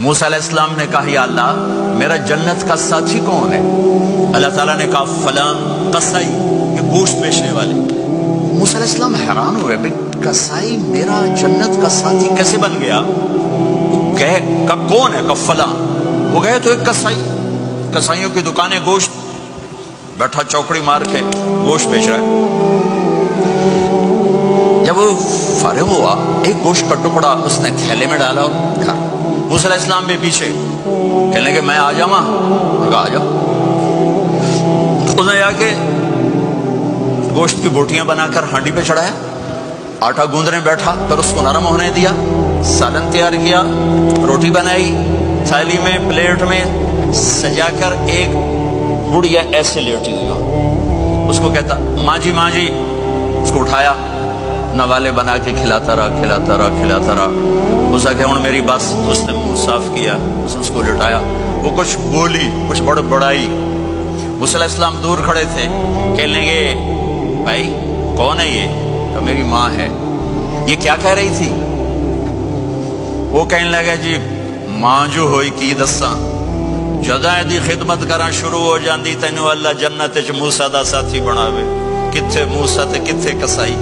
موسیٰ علیہ السلام نے کہا یا اللہ میرا جنت کا ساتھی کون ہے؟ اللہ تعالیٰ نے کہا فلاں قصائی، کہ گوشت بیچنے والے۔ موسیٰ علیہ السلام حیران ہوئے، بھئی قصائی میرا جنت کا ساتھی کیسے بن گیا؟ کہا کون ہے؟ کہا فلاں۔ وہ گئے تو ایک قصائی، قصائیوں کی دکانیں، گوشت، بیٹھا چوکڑی مار کے گوشت بیچ رہا ہے۔ جب وہ فارغ ہوا ایک گوشت کا ٹکڑا اس نے تھیلے میں ڈالا اور کھا۔ موسیٰ علیہ السلام بھی پیچھے، کہنے کہ میں آ جاؤں؟ کہا آ جاؤ۔ اس نے آ کے گوشت کی بوٹیاں بنا کر ہانڈی پہ چڑھایا، آٹا گوندنے بیٹھا، پھر اس کو نرم ہونے دیا، سالن تیار کیا، روٹی بنائی، تھالی میں پلیٹ میں سجا کر ایک بڑھیا ایسے لیٹی ہوئی، اس کو کہتا ماں جی ماں جی، اس کو اٹھایا، نوالے بنا کے کھلاتا رہا۔ اس نے کہا میری بات، اس نے منہ صاف کیا، اس کو لٹایا، وہ کچھ بولی، کچھ بڑائی۔ موسیٰ علیہ السلام دور کھڑے تھے، کہنے لگے بھائی کون ہے یہ؟ کہ میری ماں ہے۔ یہ کیا کہہ رہی تھی؟ وہ کہنے لگا جی ماں جو ہوئی کی دساں، جداں دی خدمت کرنا شروع ہو جاندی تینوں اللہ جنت وچ موسیٰ دا ساتھی بناوے، کتھے موسیٰ تے کتھے قصائی۔